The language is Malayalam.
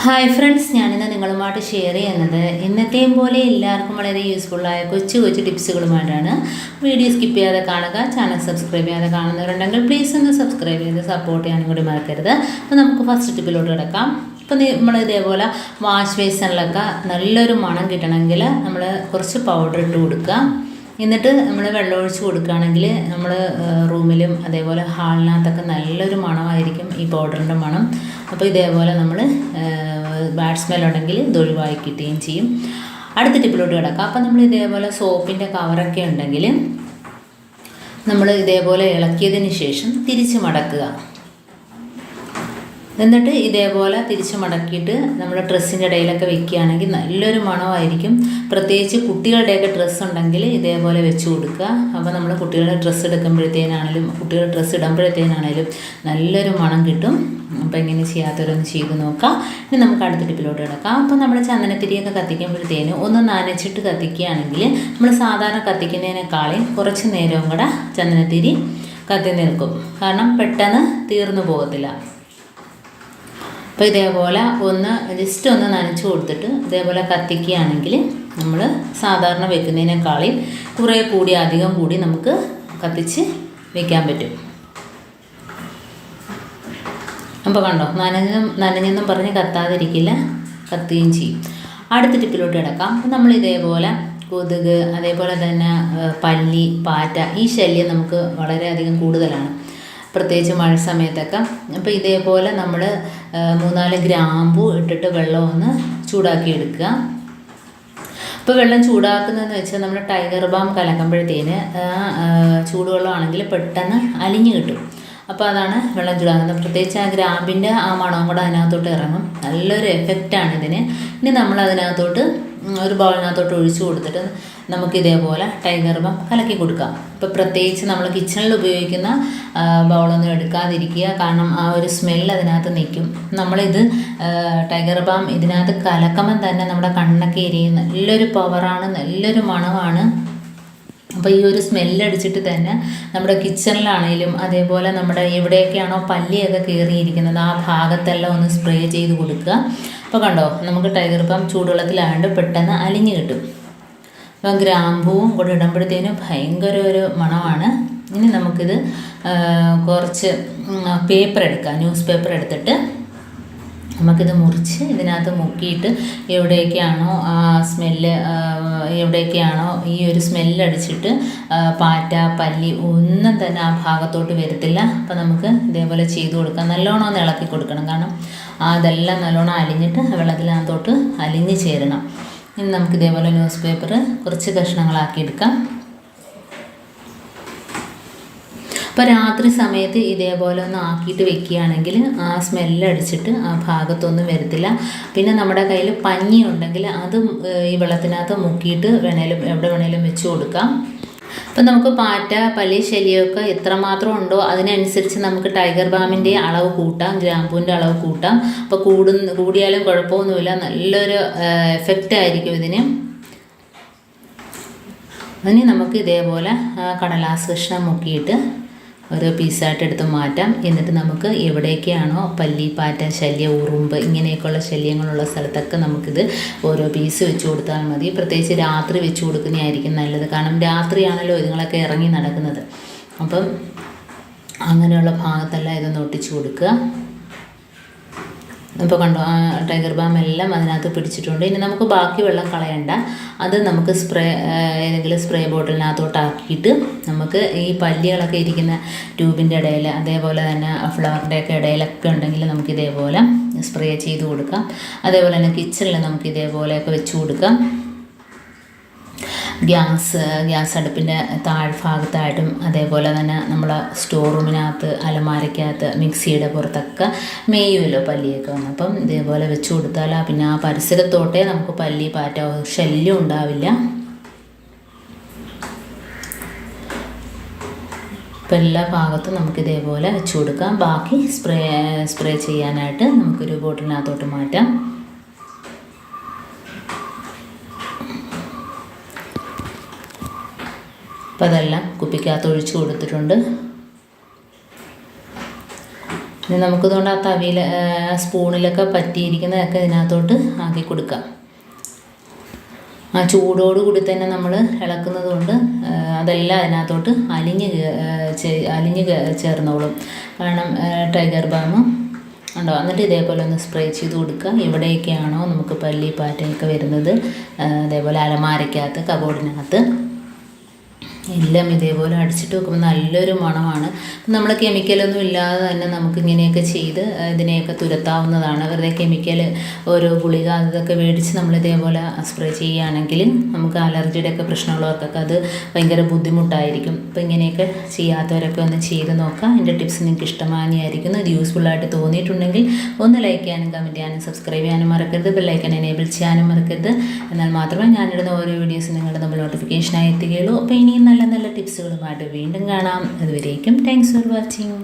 ഹായ് ഫ്രണ്ട്സ്, ഞാനിന്ന് നിങ്ങളുമായിട്ട് ഷെയർ ചെയ്യുന്നത് ഇന്നത്തെയും പോലെ എല്ലാവർക്കും വളരെ യൂസ്ഫുള്ളായ കൊച്ചു ടിപ്സുകളുമായിട്ടാണ്. വീഡിയോ സ്കിപ്പ് ചെയ്യാതെ കാണുക. ചാനൽ സബ്സ്ക്രൈബ് ചെയ്യാതെ കാണുന്നവരുണ്ടെങ്കിൽ പ്ലീസ് ഒന്ന് സബ്സ്ക്രൈബ് ചെയ്ത് സപ്പോർട്ട് ചെയ്യാനും കൂടി മറക്കരുത്. അപ്പോൾ നമുക്ക് ഫസ്റ്റ് ടിപ്പിലോട്ട് കിടക്കാം. ഇപ്പോൾ നമ്മൾ ഇതേപോലെ വാഷ് ബേസിനിലൊക്കെ നല്ലൊരു മണം കിട്ടണമെങ്കിൽ നമ്മൾ കുറച്ച് പൗഡർ ഇട്ട് കൊടുക്കുക. എന്നിട്ട് നമ്മൾ വെള്ളമൊഴിച്ച് കൊടുക്കുകയാണെങ്കിൽ നമ്മൾ റൂമിലും അതേപോലെ ഹാളിനകത്തൊക്കെ നല്ലൊരു മണമായിരിക്കും ഈ പൗഡറിൻ്റെ മണം. അപ്പോൾ ഇതേപോലെ നമ്മൾ ബാഡ് സ്മെല്ലുണ്ടെങ്കിൽ ഇത് ഒഴിവാക്കി കിട്ടുകയും ചെയ്യും. അടുത്ത ടിപ്പിലോട്ട് കിടക്കാം. അപ്പോൾ നമ്മൾ ഇതേപോലെ സോപ്പിൻ്റെ കവറൊക്കെ ഉണ്ടെങ്കിൽ നമ്മൾ ഇതേപോലെ ഇളക്കിയതിന് ശേഷം തിരിച്ച് മടക്കുക. എന്നിട്ട് ഇതേപോലെ തിരിച്ച് മടക്കിയിട്ട് നമ്മൾ ഡ്രസ്സിൻ്റെ ഇടയിലൊക്കെ വെക്കുകയാണെങ്കിൽ നല്ലൊരു മണമായിരിക്കും. പ്രത്യേകിച്ച് കുട്ടികളുടെയൊക്കെ ഡ്രസ്സ് ഉണ്ടെങ്കിൽ ഇതേപോലെ വെച്ച് കൊടുക്കുക. അപ്പോൾ നമ്മൾ കുട്ടികളുടെ ഡ്രസ്സ് എടുക്കുമ്പോഴത്തേനാണെങ്കിലും കുട്ടികളുടെ ഡ്രസ്സ് ഇടുമ്പോഴത്തേനാണെങ്കിലും നല്ലൊരു മണം കിട്ടും. അപ്പോൾ ഇങ്ങനെ ചെയ്യാത്തവരൊന്ന് ചെയ്ത് നോക്കാം. ഇനി നമുക്ക് അടുത്ത ടിപ്പിലോട്ട് കിടക്കാം. അപ്പോൾ നമ്മൾ ചന്ദനത്തിരിയൊക്കെ കത്തിക്കുമ്പോഴത്തേന് ഒന്ന് നനച്ചിട്ട് കത്തിക്കുകയാണെങ്കിൽ നമ്മൾ സാധാരണ കത്തിക്കുന്നതിനേക്കാളും കുറച്ച് നേരവും കൂടെ ചന്ദനത്തിരി കത്തി നിൽക്കും. കാരണം പെട്ടെന്ന് തീർന്നു പോകത്തില്ല. അപ്പോൾ ഇതേപോലെ ജസ്റ്റ് ഒന്ന് നനച്ച് കൊടുത്തിട്ട് ഇതേപോലെ കത്തിക്കുകയാണെങ്കിൽ നമ്മൾ സാധാരണ വെക്കുന്നതിനേക്കാളും കുറേ കൂടി അധികം കൂടി നമുക്ക് കത്തിച്ച് വയ്ക്കാൻ പറ്റും. അപ്പോൾ കണ്ടോ, നനഞ്ഞെന്നും പറഞ്ഞ് കത്താതിരിക്കില്ല, കത്തുകയും ചെയ്യും. അടുത്ത ടിപ്പിലോട്ട് കിടക്കാം. അപ്പോൾ നമ്മൾ ഇതേപോലെ കൊതുക്, അതേപോലെ തന്നെ പല്ലി, പാറ്റ, ഈ ശല്യം നമുക്ക് വളരെയധികം കൂടുതലാണ്, പ്രത്യേകിച്ച് മഴ സമയത്തൊക്കെ. അപ്പോൾ ഇതേപോലെ നമ്മൾ 3-4 ഗ്രാമ്പൂ ഇട്ടിട്ട് വെള്ളം ഒന്ന് ചൂടാക്കി എടുക്കുക. ഇപ്പോൾ വെള്ളം ചൂടാക്കുന്നതെന്ന് വെച്ചാൽ നമ്മൾ ടൈഗർ ബാം കലക്കുമ്പോഴത്തേന് ചൂടുവെള്ളമാണെങ്കിൽ പെട്ടെന്ന് അലിഞ്ഞു കിട്ടും. അപ്പോൾ അതാണ് വെള്ളം ചൂടാക്കുന്നത്. പ്രത്യേകിച്ച് ആ ഗ്രാമ്പിൻ്റെ ആ മണവും കൂടെ അതിനകത്തോട്ട് ഇറങ്ങും. നല്ലൊരു എഫക്റ്റാണ് ഇതിന്. ഇനി നമ്മൾ അതിനകത്തോട്ട് ഒരു ബൗളിനകത്തോട്ട് ഒഴിച്ചു കൊടുത്തിട്ട് നമുക്കിതേപോലെ ടൈഗർ ബാം കലക്കി കൊടുക്കാം. ഇപ്പോൾ പ്രത്യേകിച്ച് നമ്മൾ കിച്ചണിൽ ഉപയോഗിക്കുന്ന ബൗളൊന്നും എടുക്കാതിരിക്കുക. കാരണം ആ ഒരു സ്മെല്ല് അതിനകത്ത് നിൽക്കും. നമ്മളിത് ടൈഗർ ബാം ഇതിനകത്ത് കലക്കുമ്പം തന്നെ നമ്മുടെ കണ്ണൊക്കെ എരിയും. നല്ലൊരു പവറാണ്, നല്ലൊരു മണമാണ്. അപ്പോൾ ഈ ഒരു സ്മെല്ലടിച്ചിട്ട് തന്നെ നമ്മുടെ കിച്ചണിലാണെങ്കിലും അതേപോലെ നമ്മുടെ എവിടെയൊക്കെയാണോ പല്ലിയൊക്കെ കയറിയിരിക്കുന്നത് ആ ഭാഗത്തെല്ലാം ഒന്ന് സ്പ്രേ ചെയ്ത് കൊടുക്കുക. അപ്പോൾ കണ്ടോ, നമുക്ക് ടൈഗർ ബാം ചൂടുവെള്ളത്തിലായതുകൊണ്ട് പെട്ടെന്ന് അലിഞ്ഞ് കിട്ടും. അപ്പോൾ ഗ്രാമ്പൂവും കൂടെ ഇടുമ്പോഴത്തേനും ഭയങ്കര ഒരു മണമാണ്. ഇനി നമുക്കിത് കുറച്ച് പേപ്പർ എടുക്കാം, ന്യൂസ് പേപ്പർ എടുത്തിട്ട് നമുക്കിത് മുറിച്ച് ഇതിനകത്ത് മുക്കിയിട്ട് എവിടെയൊക്കെയാണോ ആ സ്മെല്ല്, എവിടെയൊക്കെയാണോ ഈ ഒരു സ്മെല്ലടിച്ചിട്ട് പാറ്റ, പല്ലി ഒന്നും തന്നെ ആ ഭാഗത്തോട്ട് വരത്തില്ല. അപ്പോൾ നമുക്ക് ഇതേപോലെ ചെയ്ത് കൊടുക്കാം. നല്ലോണം ഒന്ന് ഇളക്കി കൊടുക്കണം. കാരണം അതെല്ലാം നല്ലോണം അലിഞ്ഞിട്ട് വെള്ളത്തിനകത്തോട്ട് അലിഞ്ഞ് ചേരണം. ഇനി നമുക്കിതേപോലെ ന്യൂസ് പേപ്പർ കുറച്ച് കഷ്ണങ്ങളാക്കി എടുക്കാം. അപ്പോൾ രാത്രി സമയത്ത് ഇതേപോലെ ഒന്ന് ആക്കിയിട്ട് വെക്കുകയാണെങ്കിൽ ആ സ്മെല്ലടിച്ചിട്ട് ആ ഭാഗത്തൊന്നും വരത്തില്ല. പിന്നെ നമ്മുടെ കയ്യിൽ പഞ്ഞി ഉണ്ടെങ്കിൽ അത് ഈ വെള്ളത്തിനകത്ത് മുക്കിയിട്ട് എവിടെ വേണേലും വെച്ച് കൊടുക്കാം. അപ്പം നമുക്ക് പാറ്റ, പല്ലി ശല്യമൊക്കെ എത്രമാത്രം ഉണ്ടോ അതിനനുസരിച്ച് നമുക്ക് ടൈഗർ ബാമിൻ്റെ അളവ് കൂട്ടാം, ഗ്രാമ്പൂവിൻ്റെ അളവ് കൂട്ടാം. അപ്പോൾ കൂടിയാലും കുഴപ്പമൊന്നുമില്ല, നല്ലൊരു എഫക്റ്റ് ആയിരിക്കും ഇതിന്. ഇനി നമുക്ക് ഇതേപോലെ കടലാസ് കഷ്ണം മുക്കിയിട്ട് ഓരോ പീസായിട്ട് എടുത്ത് മാറ്റാം. എന്നിട്ട് നമുക്ക് എവിടെയൊക്കെയാണോ പല്ലി, പാറ്റ ശല്യം, ഉറുമ്പ് ഇങ്ങനെയൊക്കെയുള്ള ശല്യങ്ങളുള്ള സ്ഥലത്തൊക്കെ നമുക്കിത് ഓരോ പീസ് വെച്ച് കൊടുത്താൽ മതി. പ്രത്യേകിച്ച് രാത്രി വെച്ച് കൊടുക്കുന്നതായിരിക്കും നല്ലത്. കാരണം രാത്രിയാണല്ലോ ഇതുങ്ങളൊക്കെ ഇറങ്ങി നടക്കുന്നത്. അപ്പം അങ്ങനെയുള്ള ഭാഗത്തെല്ലാം ഇതൊന്ന് ഒട്ടിച്ച് കൊടുക്കുക. ഇപ്പോൾ കണ്ടോ, ടൈഗർ ബാം എല്ലാം അതിനകത്ത് പിടിച്ചിട്ടുണ്ട്. ഇനി നമുക്ക് ബാക്കി വെള്ളം കളയണ്ട. അത് നമുക്ക് ഏതെങ്കിലും സ്പ്രേ ബോട്ടിലിനകത്തോട്ടാക്കിയിട്ട് നമുക്ക് ഈ പല്ലികളൊക്കെ ഇരിക്കുന്ന ട്യൂബിൻ്റെ ഇടയിൽ അതേപോലെ തന്നെ ഫ്ലവറിൻ്റെയൊക്കെ ഇടയിലൊക്കെ ഉണ്ടെങ്കിൽ നമുക്ക് ഇതേപോലെ സ്പ്രേ ചെയ്ത് കൊടുക്കാം. അതേപോലെ തന്നെ കിച്ചണിൽ നമുക്ക് ഇതേപോലെയൊക്കെ വെച്ച് കൊടുക്കാം. ഗ്യാസ് അടുപ്പിൻ്റെ താഴ്ഭാഗത്തായിട്ടും അതേപോലെ തന്നെ നമ്മൾ സ്റ്റോർ റൂമിനകത്ത്, അലമാരയ്ക്കകത്ത്, മിക്സിയുടെ പുറത്തൊക്കെ മേയുമല്ലോ പല്ലിയൊക്കെ വന്ന്. അപ്പം ഇതേപോലെ വെച്ച് കൊടുത്താൽ പിന്നെ ആ പരിസരത്തോട്ടേ നമുക്ക് പല്ലി, പാറ്റ ശല്യം ഉണ്ടാവില്ല. അപ്പോൾ എല്ലാ ഭാഗത്തും നമുക്കിതേപോലെ വെച്ച് കൊടുക്കാം. ബാക്കി സ്പ്രേ ചെയ്യാനായിട്ട് നമുക്കൊരു ബോട്ടിലിനകത്തോട്ട് മാറ്റാം. അപ്പോൾ അതെല്ലാം കുപ്പിക്കകത്ത് ഒഴിച്ച് കൊടുത്തിട്ടുണ്ട്. ഇനി നമുക്കിതുകൊണ്ട് ആ തവിയിൽ സ്പൂണിലൊക്കെ പറ്റിയിരിക്കുന്നതൊക്കെ ഇതിനകത്തോട്ട് ആക്കി കൊടുക്കാം. ആ ചൂടോടുകൂടി തന്നെ നമ്മൾ ഇളക്കുന്നത് കൊണ്ട് അതെല്ലാം അതിനകത്തോട്ട് അലിഞ്ഞ് ചേർന്നോളും. കാരണം ടൈഗർ ബാം ഉണ്ടോ. എന്നിട്ട് ഇതേപോലെ ഒന്ന് സ്പ്രേ ചെയ്ത് കൊടുക്കുക. എവിടെയൊക്കെയാണോ നമുക്ക് പല്ലി പാറ്റയൊക്കെ വരുന്നത്, അതേപോലെ അലമാരയ്ക്കകത്ത്, കബോർഡിനകത്ത് എല്ലാം ഇതേപോലെ അടിച്ചിട്ട് വെക്കുമ്പോൾ നല്ലൊരു മണമാണ്. നമ്മൾ കെമിക്കലൊന്നും ഇല്ലാതെ തന്നെ നമുക്ക് ഇങ്ങനെയൊക്കെ ചെയ്ത് ഇതിനെയൊക്കെ തുരത്താവുന്നതാണ്. വെറുതെ കെമിക്കൽ ഓരോ ഗുളിക അതൊക്കെ മേടിച്ച് നമ്മൾ ഇതേപോലെ സ്പ്രേ ചെയ്യുകയാണെങ്കിൽ നമുക്ക് അലർജിയുടെ ഒക്കെ പ്രശ്നമുള്ളവർക്കൊക്കെ അത് ഭയങ്കര ബുദ്ധിമുട്ടായിരിക്കും. അപ്പോൾ ഇങ്ങനെയൊക്കെ ചെയ്യാത്തവരൊക്കെ ഒന്ന് ചെയ്ത് നോക്കാം. എൻ്റെ ടിപ്സ് നിങ്ങൾക്ക് ഇഷ്ടമായിരിക്കുന്നു. ഇത് യൂസ്ഫുള്ളായിട്ട് തോന്നിയിട്ടുണ്ടെങ്കിൽ ഒന്ന് ലൈക്ക് ചെയ്യാനും കമൻറ്റ് ചെയ്യാനും സബ്സ്ക്രൈബ് ചെയ്യാനും മറക്കരുത്. ബെല്ലൈക്കൺ എനേബിൾ ചെയ്യാനും മറക്കരുത്. എന്നാൽ മാത്രമേ ഞാനിടുന്ന ഓരോ വീഡിയോസ് നിങ്ങളുടെ നമ്മൾ നോട്ടിഫിക്കേഷനായി എത്തുകയുള്ളൂ. അപ്പോൾ ഇനിയും നല്ല നല്ല ടിപ്സുകളുമായിട്ട് വീണ്ടും കാണാം. അതുവരേക്കും താങ്ക്സ് ഫോർ വാച്ചിങ്.